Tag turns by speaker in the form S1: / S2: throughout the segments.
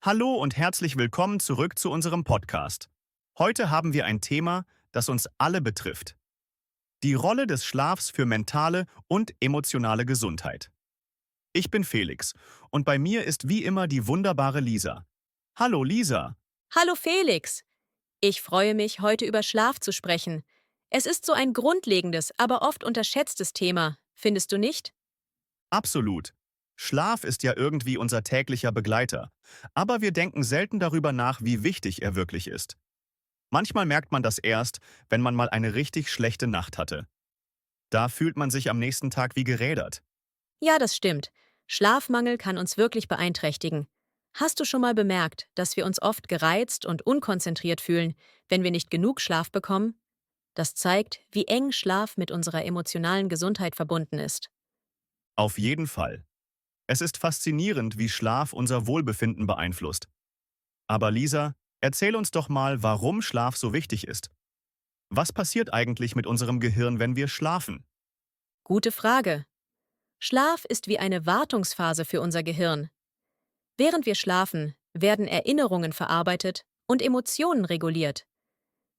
S1: Hallo und herzlich willkommen zurück zu unserem Podcast. Heute haben wir ein Thema, das uns alle betrifft. Die Rolle des Schlafs für mentale und emotionale Gesundheit. Ich bin Felix und bei mir ist wie immer die wunderbare Lisa. Hallo Lisa.
S2: Hallo Felix. Ich freue mich, heute über Schlaf zu sprechen. Es ist so ein grundlegendes, aber oft unterschätztes Thema, findest du nicht?
S1: Absolut. Schlaf ist ja irgendwie unser täglicher Begleiter, aber wir denken selten darüber nach, wie wichtig er wirklich ist. Manchmal merkt man das erst, wenn man mal eine richtig schlechte Nacht hatte. Da fühlt man sich am nächsten Tag wie gerädert.
S2: Ja, das stimmt. Schlafmangel kann uns wirklich beeinträchtigen. Hast du schon mal bemerkt, dass wir uns oft gereizt und unkonzentriert fühlen, wenn wir nicht genug Schlaf bekommen? Das zeigt, wie eng Schlaf mit unserer emotionalen Gesundheit verbunden ist.
S1: Auf jeden Fall. Es ist faszinierend, wie Schlaf unser Wohlbefinden beeinflusst. Aber Lisa, erzähl uns doch mal, warum Schlaf so wichtig ist. Was passiert eigentlich mit unserem Gehirn, wenn wir schlafen?
S2: Gute Frage. Schlaf ist wie eine Wartungsphase für unser Gehirn. Während wir schlafen, werden Erinnerungen verarbeitet und Emotionen reguliert.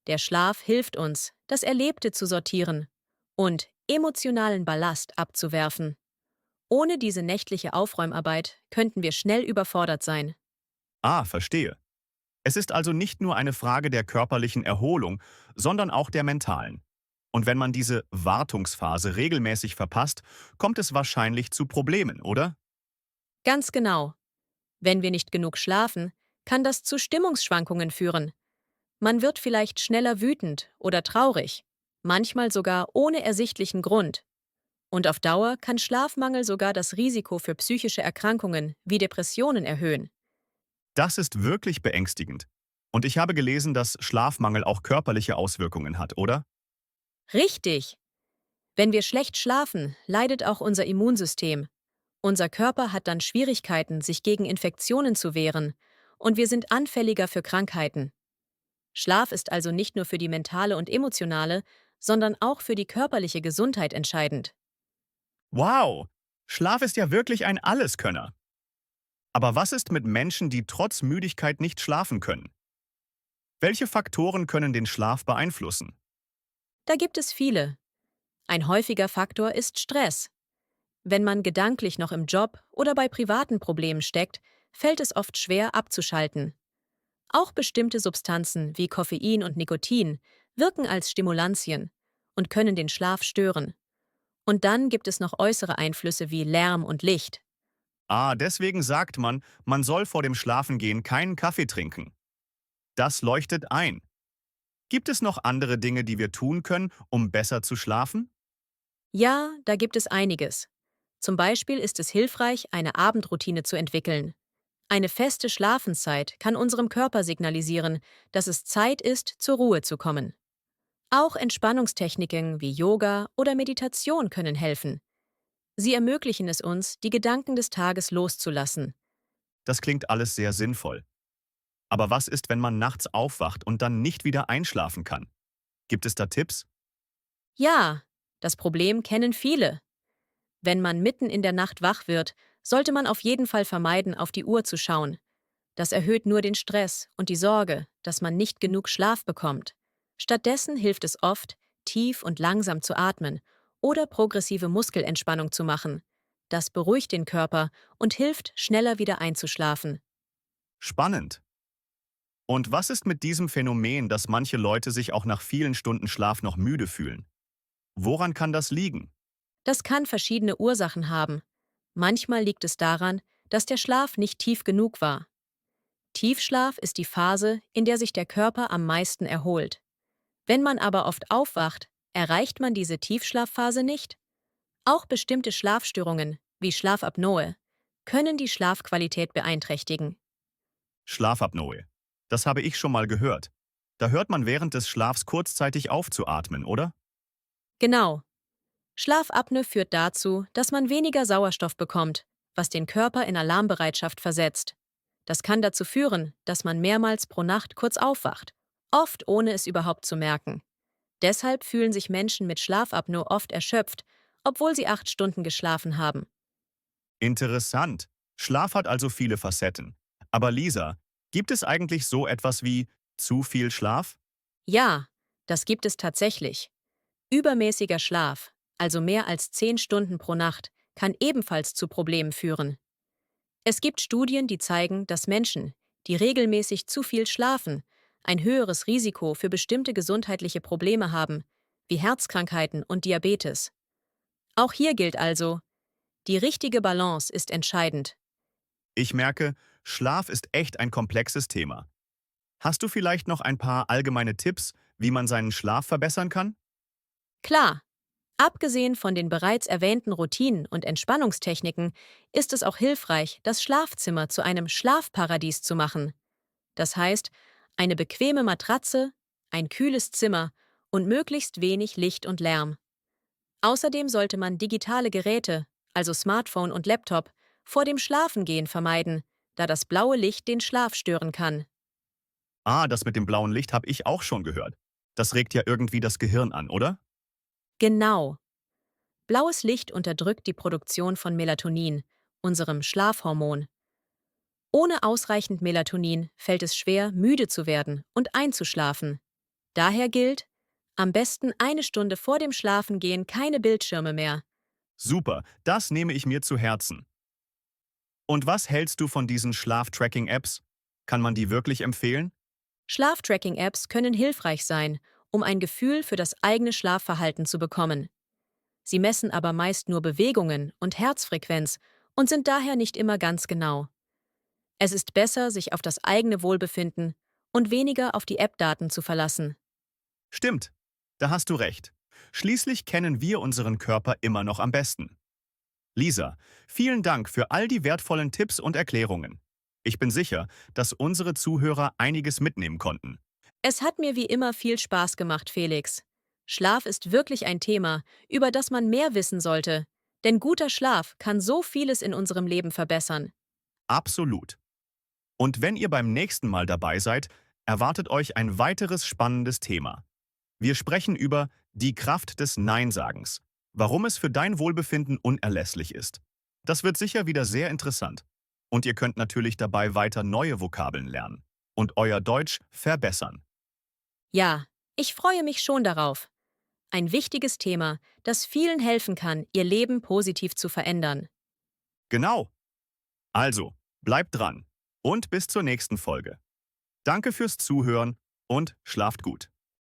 S2: Der Schlaf hilft uns, das Erlebte zu sortieren und emotionalen Ballast abzuwerfen. Ohne diese nächtliche Aufräumarbeit könnten wir schnell überfordert sein.
S1: Ah, verstehe. Es ist also nicht nur eine Frage der körperlichen Erholung, sondern auch der mentalen. Und wenn man diese Wartungsphase regelmäßig verpasst, kommt es wahrscheinlich zu Problemen, oder?
S2: Ganz genau. Wenn wir nicht genug schlafen, kann das zu Stimmungsschwankungen führen. Man wird vielleicht schneller wütend oder traurig, manchmal sogar ohne ersichtlichen Grund. Und auf Dauer kann Schlafmangel sogar das Risiko für psychische Erkrankungen wie Depressionen erhöhen.
S1: Das ist wirklich beängstigend. Und ich habe gelesen, dass Schlafmangel auch körperliche Auswirkungen hat, oder?
S2: Richtig! Wenn wir schlecht schlafen, leidet auch unser Immunsystem. Unser Körper hat dann Schwierigkeiten, sich gegen Infektionen zu wehren, und wir sind anfälliger für Krankheiten. Schlaf ist also nicht nur für die mentale und emotionale, sondern auch für die körperliche Gesundheit entscheidend.
S1: Wow! Schlaf ist ja wirklich ein Alleskönner. Aber was ist mit Menschen, die trotz Müdigkeit nicht schlafen können? Welche Faktoren können den Schlaf beeinflussen?
S2: Da gibt es viele. Ein häufiger Faktor ist Stress. Wenn man gedanklich noch im Job oder bei privaten Problemen steckt, fällt es oft schwer abzuschalten. Auch bestimmte Substanzen wie Koffein und Nikotin wirken als Stimulantien und können den Schlaf stören. Und dann gibt es noch äußere Einflüsse wie Lärm und Licht.
S1: Ah, deswegen sagt man, man soll vor dem Schlafengehen keinen Kaffee trinken. Das leuchtet ein. Gibt es noch andere Dinge, die wir tun können, um besser zu schlafen?
S2: Ja, da gibt es einiges. Zum Beispiel ist es hilfreich, eine Abendroutine zu entwickeln. Eine feste Schlafenszeit kann unserem Körper signalisieren, dass es Zeit ist, zur Ruhe zu kommen. Auch Entspannungstechniken wie Yoga oder Meditation können helfen. Sie ermöglichen es uns, die Gedanken des Tages loszulassen.
S1: Das klingt alles sehr sinnvoll. Aber was ist, wenn man nachts aufwacht und dann nicht wieder einschlafen kann? Gibt es da Tipps?
S2: Ja, das Problem kennen viele. Wenn man mitten in der Nacht wach wird, sollte man auf jeden Fall vermeiden, auf die Uhr zu schauen. Das erhöht nur den Stress und die Sorge, dass man nicht genug Schlaf bekommt. Stattdessen hilft es oft, tief und langsam zu atmen oder progressive Muskelentspannung zu machen. Das beruhigt den Körper und hilft, schneller wieder einzuschlafen.
S1: Spannend. Und was ist mit diesem Phänomen, dass manche Leute sich auch nach vielen Stunden Schlaf noch müde fühlen? Woran kann das liegen?
S2: Das kann verschiedene Ursachen haben. Manchmal liegt es daran, dass der Schlaf nicht tief genug war. Tiefschlaf ist die Phase, in der sich der Körper am meisten erholt. Wenn man aber oft aufwacht, erreicht man diese Tiefschlafphase nicht. Auch bestimmte Schlafstörungen, wie Schlafapnoe, können die Schlafqualität beeinträchtigen.
S1: Schlafapnoe. Das habe ich schon mal gehört. Da hört man während des Schlafs kurzzeitig auf zu atmen, oder?
S2: Genau. Schlafapnoe führt dazu, dass man weniger Sauerstoff bekommt, was den Körper in Alarmbereitschaft versetzt. Das kann dazu führen, dass man mehrmals pro Nacht kurz aufwacht, oft ohne es überhaupt zu merken. Deshalb fühlen sich Menschen mit Schlafapnoe oft erschöpft, obwohl sie 8 Stunden geschlafen haben.
S1: Interessant. Schlaf hat also viele Facetten. Aber Lisa, gibt es eigentlich so etwas wie zu viel Schlaf?
S2: Ja, das gibt es tatsächlich. Übermäßiger Schlaf, also mehr als 10 Stunden pro Nacht, kann ebenfalls zu Problemen führen. Es gibt Studien, die zeigen, dass Menschen, die regelmäßig zu viel schlafen, ein höheres Risiko für bestimmte gesundheitliche Probleme haben, wie Herzkrankheiten und Diabetes. Auch hier gilt also, die richtige Balance ist entscheidend.
S1: Ich merke, Schlaf ist echt ein komplexes Thema. Hast du vielleicht noch ein paar allgemeine Tipps, wie man seinen Schlaf verbessern kann?
S2: Klar, abgesehen von den bereits erwähnten Routinen und Entspannungstechniken ist es auch hilfreich, das Schlafzimmer zu einem Schlafparadies zu machen. Das heißt, eine bequeme Matratze, ein kühles Zimmer und möglichst wenig Licht und Lärm. Außerdem sollte man digitale Geräte, also Smartphone und Laptop, vor dem Schlafengehen vermeiden, da das blaue Licht den Schlaf stören kann.
S1: Ah, das mit dem blauen Licht habe ich auch schon gehört. Das regt ja irgendwie das Gehirn an, oder?
S2: Genau. Blaues Licht unterdrückt die Produktion von Melatonin, unserem Schlafhormon. Ohne ausreichend Melatonin fällt es schwer, müde zu werden und einzuschlafen. Daher gilt, am besten eine Stunde vor dem Schlafengehen keine Bildschirme mehr.
S1: Super, das nehme ich mir zu Herzen. Und was hältst du von diesen Schlaftracking-Apps? Kann man die wirklich empfehlen?
S2: Schlaftracking-Apps können hilfreich sein, um ein Gefühl für das eigene Schlafverhalten zu bekommen. Sie messen aber meist nur Bewegungen und Herzfrequenz und sind daher nicht immer ganz genau. Es ist besser, sich auf das eigene Wohlbefinden und weniger auf die App-Daten zu verlassen.
S1: Stimmt, da hast du recht. Schließlich kennen wir unseren Körper immer noch am besten. Lisa, vielen Dank für all die wertvollen Tipps und Erklärungen. Ich bin sicher, dass unsere Zuhörer einiges mitnehmen konnten.
S2: Es hat mir wie immer viel Spaß gemacht, Felix. Schlaf ist wirklich ein Thema, über das man mehr wissen sollte, denn guter Schlaf kann so vieles in unserem Leben verbessern.
S1: Absolut. Und wenn ihr beim nächsten Mal dabei seid, erwartet euch ein weiteres spannendes Thema. Wir sprechen über die Kraft des Nein-Sagens, warum es für dein Wohlbefinden unerlässlich ist. Das wird sicher wieder sehr interessant. Und ihr könnt natürlich dabei weiter neue Vokabeln lernen und euer Deutsch verbessern.
S2: Ja, ich freue mich schon darauf. Ein wichtiges Thema, das vielen helfen kann, ihr Leben positiv zu verändern.
S1: Genau. Also, bleibt dran und bis zur nächsten Folge. Danke fürs Zuhören und schlaft gut.